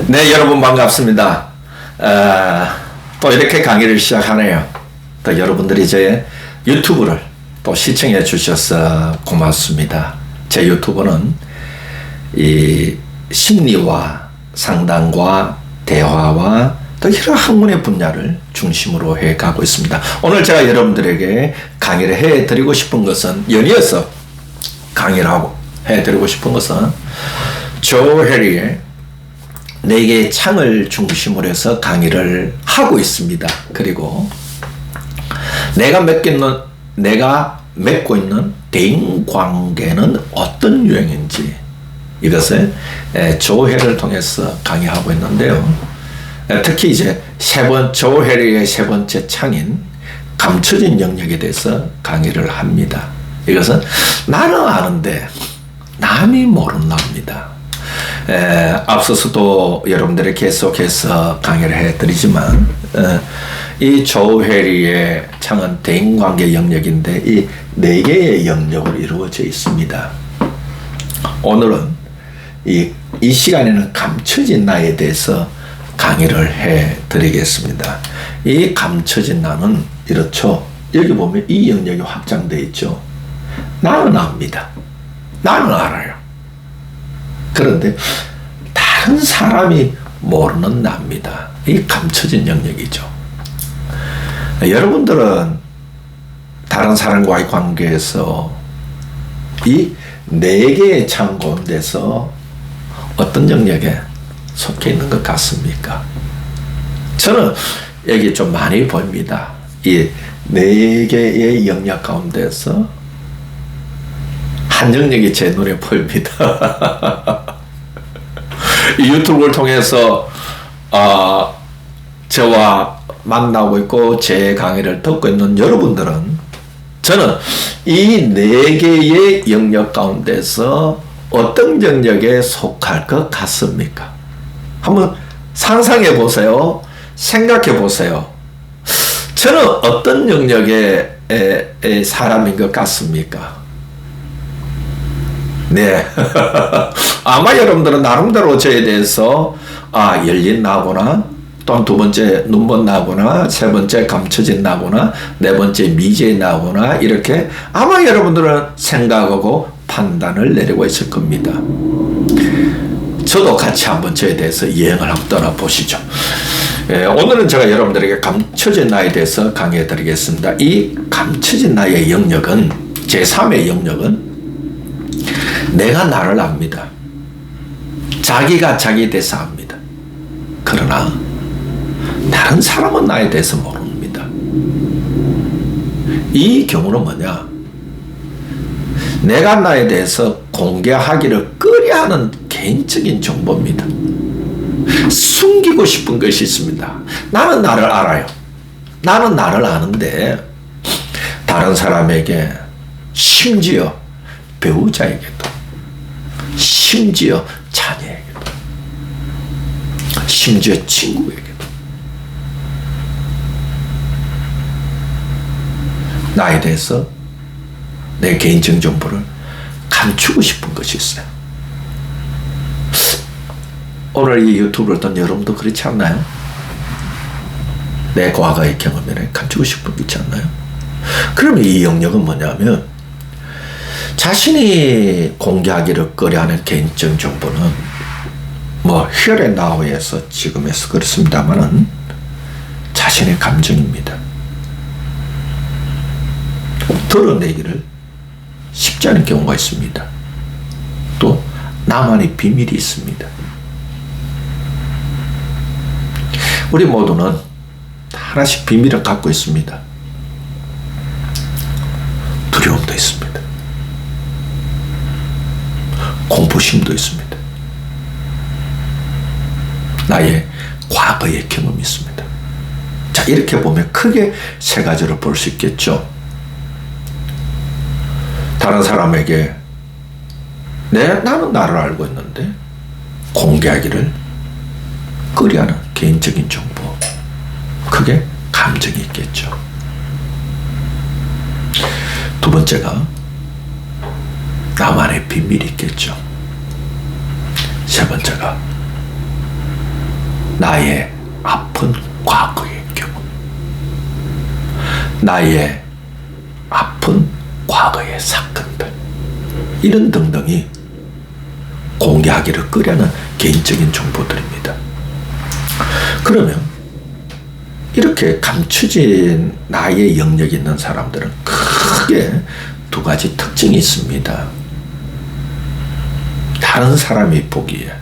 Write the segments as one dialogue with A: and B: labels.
A: 네, 여러분 반갑습니다. 또 이렇게 강의를 시작하네요. 또 여러분들이 제 유튜브를 또 시청해 주셔서 고맙습니다. 제 유튜브는 이 심리와 상담과 대화와 또 여러 학문의 분야를 중심으로 해 가고 있습니다. 오늘 제가 여러분들에게 강의를 해 드리고 싶은 것은 연이어서 강의를 하고 해 드리고 싶은 것은 조 해리의 4개의 창을 중심으로 해서 강의를 하고 있습니다. 그리고 내가 맺고 있는 대인관계는 어떤 유형인지 이것을 조 해리를 통해서 강의하고 있는데요. 특히 이제 조 해리의 3번째 창인 감춰진 영역에 대해서 강의를 합니다. 이것은 나는 아는데 남이 모른답니다. 앞서서도 여러분들이 계속해서 강의를 해드리지만 이 조 해리의 창은 대인관계 영역인데 이 4개의 영역으로 이루어져 있습니다. 오늘은 이 시간에는 감춰진 나에 대해서 강의를 해드리겠습니다. 이 감춰진 나는 이렇죠. 여기 보면 이 영역이 확장되어 있죠. 나는 압니다. 나는 알아요. 그런데 다른 사람이 모르는 납니다. 이 감춰진 영역이죠. 여러분들은 다른 사람과의 관계에서 이 4개의 창 가운데서 어떤 영역에 속해 있는 것 같습니까? 저는 여기 좀 많이 보입니다. 이 4개의 영역 가운데서 한 영역이 제 눈에 보입니다. 이 유튜브를 통해서 저와 만나고 있고 제 강의를 듣고 있는 여러분들은 저는 이 4개의 영역 가운데서 어떤 영역에 속할 것 같습니까? 한번 상상해 보세요. 생각해 보세요. 저는 어떤 영역의 사람인 것 같습니까? 네. 아마 여러분들은 나름대로 저에 대해서 열린 나구나, 또는 2번째 눈먼 나구나, 3번째 감춰진 나구나, 4번째 미지의 나구나, 이렇게 아마 여러분들은 생각하고 판단을 내리고 있을 겁니다. 저도 같이 한번 저에 대해서 여행을 한번 떠나보시죠. 오늘은 제가 여러분들에게 감춰진 나에 대해서 강의해 드리겠습니다. 이 감춰진 나의 영역은, 제3의 영역은 내가 나를 압니다. 자기가 자기에 대해서 압니다. 그러나 다른 사람은 나에 대해서 모릅니다. 이 경우는 뭐냐? 내가 나에 대해서 공개하기를 꺼려하는 개인적인 정보입니다. 숨기고 싶은 것이 있습니다. 나는 나를 알아요. 나는 나를 아는데 다른 사람에게, 심지어 배우자에게도, 심지어 자녀에게도, 심지어 친구에게도 나에 대해서 내 개인적 정보를 감추고 싶은 것이 있어요. 오늘 이 유튜브를 떤 여러분도 그렇지 않나요? 내 과거의 경험을 감추고 싶은 게 있지 않나요? 그러면 이 영역은 뭐냐면, 자신이 공개하기를 꺼려하는 개인적 정보는 here and now에서 지금에서 그렇습니다만은 자신의 감정입니다. 드러내기를 쉽지 않은 경우가 있습니다. 또 나만의 비밀이 있습니다. 우리 모두는 하나씩 비밀을 갖고 있습니다. 두려움도 있습니다. 공포심도 있습니다. 나의 과거의 경험이 있습니다. 자, 이렇게 보면 크게 3가지로 볼 수 있겠죠. 다른 사람에게 나는 나를 알고 있는데 공개하기를 꺼려하는 개인적인 정보, 그게 감정이 있겠죠. 2번째가 나만의 비밀이 있겠죠. 3번째가 나의 아픈 과거의 경험, 나의 아픈 과거의 사건들, 이런 등등이 공개하기를 꺼려하는 개인적인 정보들입니다. 그러면 이렇게 감춰진 나의 영역이 있는 사람들은 크게 두 가지 특징이 있습니다. 다른 사람이 보기에는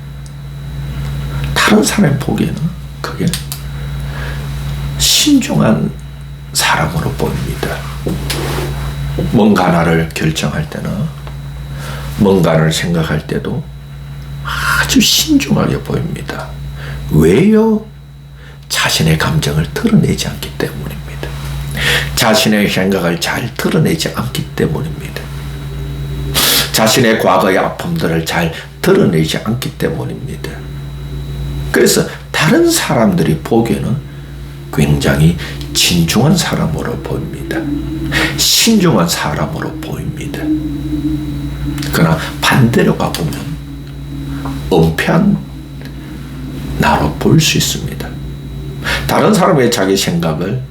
A: 그게 신중한 사람으로 보입니다. 뭔가 하나를 결정할 때는, 뭔가를 생각할 때도 아주 신중하게 보입니다. 왜요? 자신의 감정을 드러내지 않기 때문입니다. 자신의 생각을 잘 드러내지 않기 때문입니다. 자신의 과거의 아픔들을 잘 드러내지 않기 때문입니다. 그래서 다른 사람들이 보기에는 굉장히 진중한 사람으로 보입니다. 신중한 사람으로 보입니다. 그러나 반대로 가보면 은폐한 나로 볼 수 있습니다. 다른 사람의 자기 생각을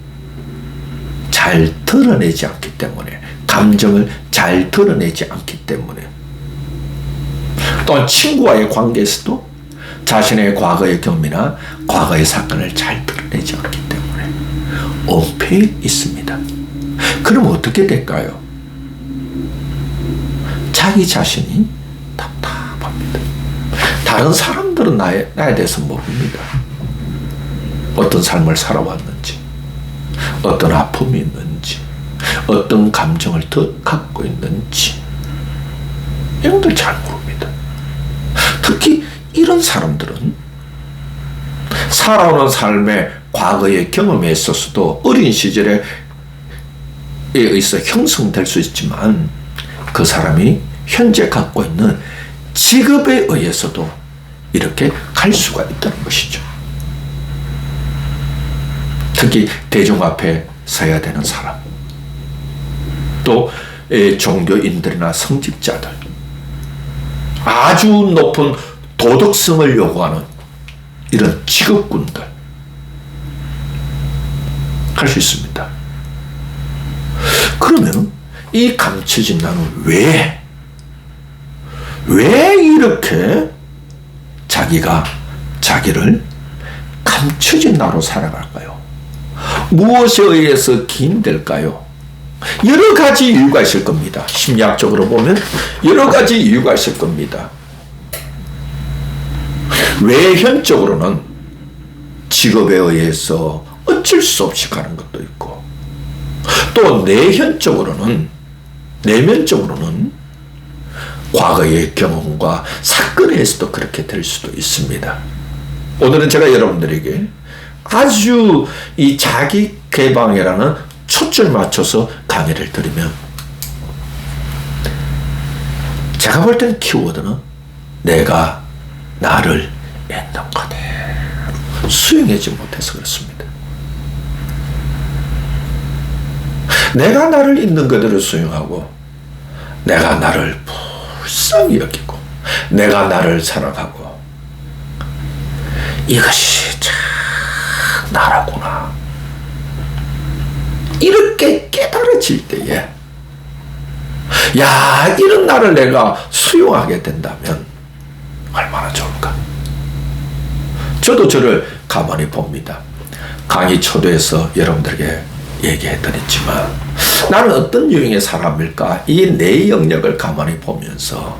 A: 잘 드러내지 않기 때문에, 감정을 잘 드러내지 않기 때문에, 또한 친구와의 관계에서도 자신의 과거의 경험이나 과거의 사건을 잘 드러내지 않기 때문에 은폐해 있습니다. 그럼 어떻게 될까요? 자기 자신이 답답합니다. 다른 사람들은 나에 대해서 모릅니다. 어떤 삶을 살아왔는지, 어떤 아픔이 있는지, 어떤 감정을 더 갖고 있는지, 이런 걸 잘 모릅니다. 특히 이런 사람들은 살아오는 삶의 과거의 경험에 있어서도 어린 시절에 의해서 형성될 수 있지만, 그 사람이 현재 갖고 있는 직업에 의해서도 이렇게 갈 수가 있다는 것이죠. 특히 대중 앞에 서야 되는 사람, 또 종교인들이나 성직자들, 아주 높은 도덕성을 요구하는 이런 직업군들 할 수 있습니다. 그러면 이 감춰진 나는 왜 이렇게 자기가 자기를 감춰진 나로 살아갈까요? 무엇에 의해서 기인될까요? 여러 가지 이유가 있을 겁니다. 심리학적으로 보면 여러 가지 이유가 있을 겁니다. 외현적으로는 직업에 의해서 어쩔 수 없이 가는 것도 있고, 또 내면적으로는 과거의 경험과 사건에서도 그렇게 될 수도 있습니다. 오늘은 제가 여러분들에게 아주 이 자기 개방이라는 초점을 맞춰서 강의를 드리면, 제가 볼 때는 키워드는 내가 나를 있는 그대로 수용하지 못해서 그렇습니다. 내가 나를 있는 그대로 수용하고, 내가 나를 불쌍히 여기고, 내가 나를 사랑하고, 이것이 참 나라구나, 이렇게 깨달아질 때에, 야, 이런 나를 내가 수용하게 된다면 얼마나 좋을까. 저도 저를 가만히 봅니다. 강의 초도에서 여러분들에게 얘기해드렸지만, 나는 어떤 유형의 사람일까? 이 내 영역을 가만히 보면서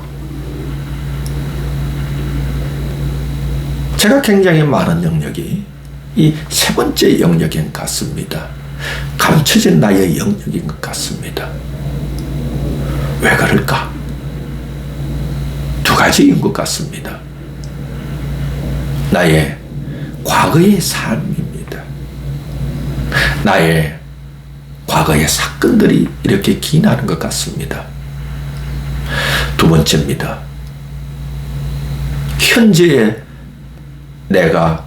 A: 제가 굉장히 많은 영역이 이 세 번째 영역인 것 같습니다. 감춰진 나의 영역인 것 같습니다. 왜 그럴까? 두 가지인 것 같습니다. 나의 과거의 삶입니다. 나의 과거의 사건들이 이렇게 기인하는 것 같습니다. 두 번째입니다. 현재의 내가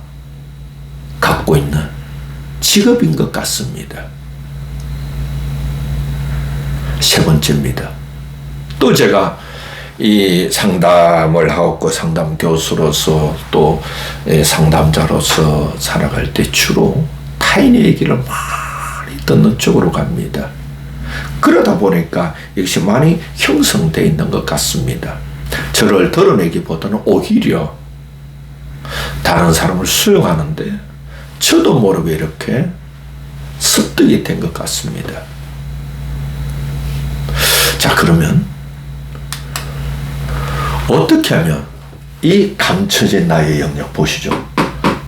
A: 갖고 있는 직업인 것 같습니다. 세 번째입니다. 또 제가 이 상담을 하고 상담 교수로서 또 상담자로서 살아갈 때 주로 타인의 얘기를 많이 듣는 쪽으로 갑니다. 그러다 보니까 이것이 많이 형성되어 있는 것 같습니다. 저를 드러내기보다는 오히려 다른 사람을 수용하는데 저도 모르게 이렇게 습득이 된 것 같습니다. 자, 그러면 어떻게 하면 이 감춰진 나의 영역 보시죠.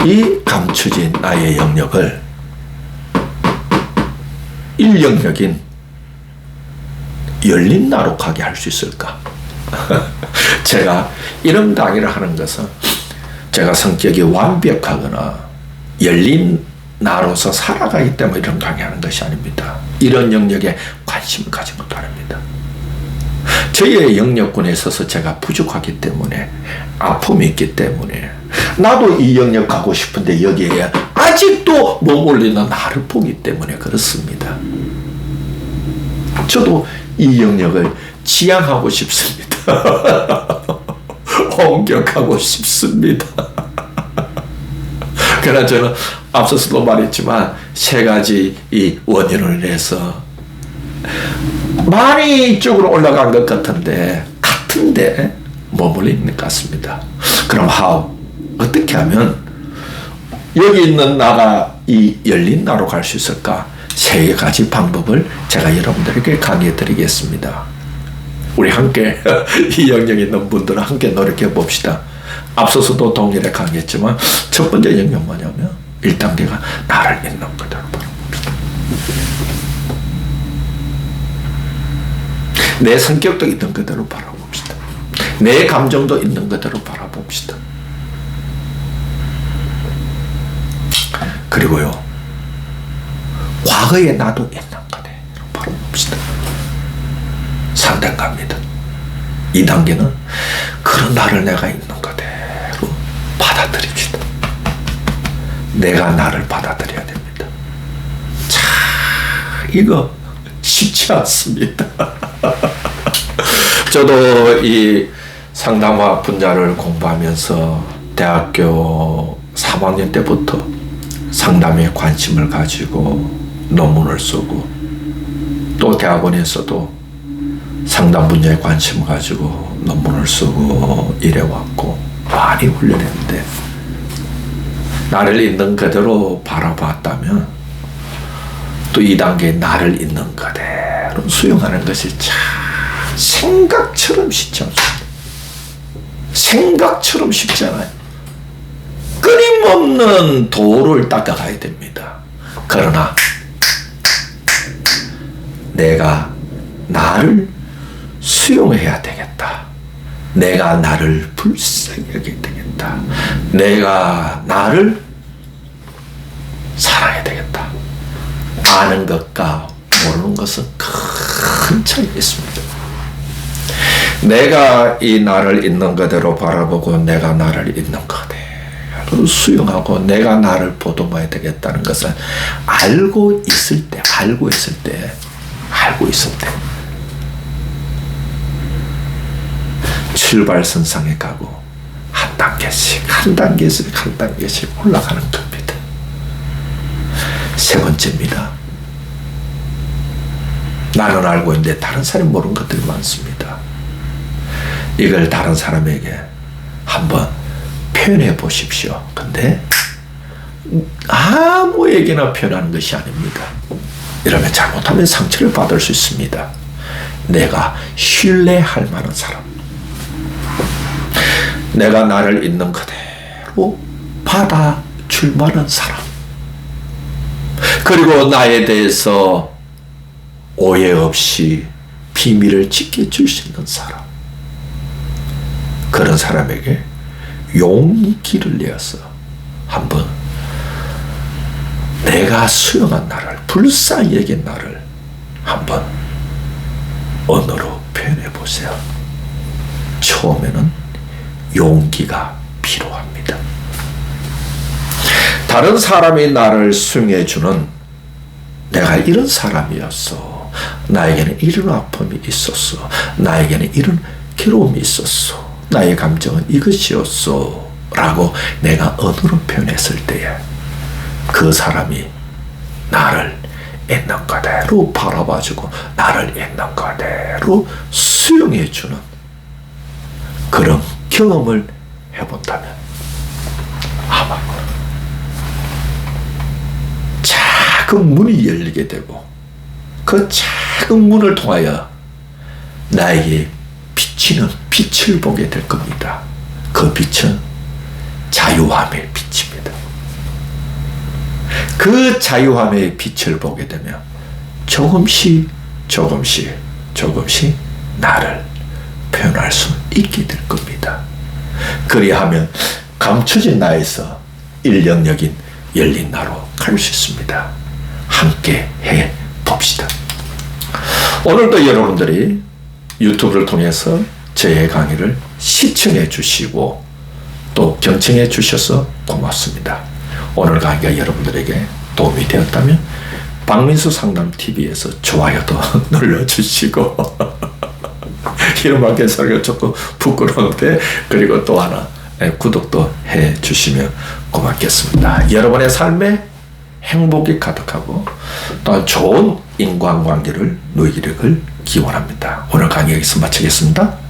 A: 이 감춰진 나의 영역을 일영역인 열린 나로 가게 할 수 있을까? 제가 이런 강의를 하는 것은 제가 성격이 완벽하거나 열린 나로서 살아가기 때문에 이런 강의하는 것이 아닙니다. 이런 영역에 관심을 가진 것도 아닙니다. 저의 영역군에 있어서 제가 부족하기 때문에 아픔이 있기 때문에 나도 이 영역 가고 싶은데 여기에 아직도 머물리는 나를 보기 때문에 그렇습니다. 저도 이 영역을 지향하고 싶습니다. 공격하고 싶습니다. 그러나 저는 앞서서도 말했지만 세 가지 이 원인을 해서 많이 이쪽으로 올라간 것 같은데 머물러 있는 것 같습니다. 그럼 어떻게 하면 여기 있는 나가 이 열린 나로 갈 수 있을까? 세 가지 방법을 제가 여러분들에게 강의해 드리겠습니다. 우리 함께 이 영역에 있는 분들은 함께 노력해 봅시다. 앞서서도 동일하게 강의했지만 첫 번째 영역 뭐냐면 1단계가 나를 있는 그대로 바라봅시다. 내 성격도 있는 그대로 바라봅시다. 내 감정도 있는 그대로 바라봅시다. 그리고요, 과거의 나도 있는 그대로 바라봅시다. 3단계입니다. 2단계는 그런 나를 내가 있는 그대로 받아들입시다. 내가 나를 받아들여야 됩니다. 자, 이거 쉽지 않습니다. 저도 이 상담화 분야를 공부하면서 대학교 3학년 때부터 상담에 관심을 가지고 논문을 쓰고 또 대학원에서도 상담 분야에 관심을 가지고 논문을 쓰고 이래왔고 많이 훈련했는데 나를 있는 그대로 바라봤다면 또 2단계 나를 있는 그대로 수용하는 것이 참 생각처럼 쉽지 않습니다. 생각처럼 쉽지 않아요. 끊임없는 도를 닦아가야 됩니다. 그러나 내가 나를 수용해야 되겠다. 내가 나를 불쌍히 여겨야 되겠다. 내가 나를 사랑해야 되겠다. 아는 것과 모르는 것은 큰 차이가 있습니다. 내가 이 나를 있는 그대로 바라보고 내가 나를 있는 그대로 수용하고 내가 나를 보듬어야 되겠다는 것은 알고 있을 때 출발선상에 가고 한 단계씩 올라가는 겁니다. 세 번째입니다. 나는 알고 있는데 다른 사람이 모르는 것들이 많습니다. 이걸 다른 사람에게 한번 표현해 보십시오. 근데 아무에게나 표현하는 것이 아닙니다. 이러면 잘못하면 상처를 받을 수 있습니다. 내가 신뢰할 만한 사람, 내가 나를 있는 그대로 받아줄 만한 사람, 그리고 나에 대해서 오해 없이 비밀을 지켜줄 수 있는 사람, 그런 사람에게 용기를 내어서 한번 내가 수용한 나를, 불쌍히 여긴 나를 한번 언어로 표현해 보세요. 처음에는 용기가 필요합니다. 다른 사람이 나를 수용해 주는, 내가 이런 사람이었어, 나에게는 이런 아픔이 있었어, 나에게는 이런 괴로움이 있었소. 나의 감정은 이것이었소. 라고 내가 언어로 표현했을 때에 그 사람이 나를 있는 그대로 바라봐주고 나를 있는 그대로 수용해주는 그런 경험을 해본다면 아마 작은 문이 열리게 되고 그 작은 문을 통하여 나에게 비치는 빛을 보게 될 겁니다. 그 빛은 자유함의 빛입니다. 그 자유함의 빛을 보게 되면 조금씩 나를 표현할 수 있게 될 겁니다. 그리하면 감춰진 나에서 인력적인 열린 나로 갈 수 있습니다. 함께 해 봅시다. 오늘도 여러분들이 유튜브를 통해서 저의 강의를 시청해 주시고 또 경청해 주셔서 고맙습니다. 오늘 강의가 여러분들에게 도움이 되었다면 박민수 상담TV에서 좋아요도 눌러주시고 이런 말씀 소리가 조금 부끄러운데 그리고 또 하나 구독도 해 주시면 고맙겠습니다. 여러분의 삶에 행복이 가득하고 또 좋은 인간관계를 누리기를 기원합니다. 오늘 강의 여기서 마치겠습니다.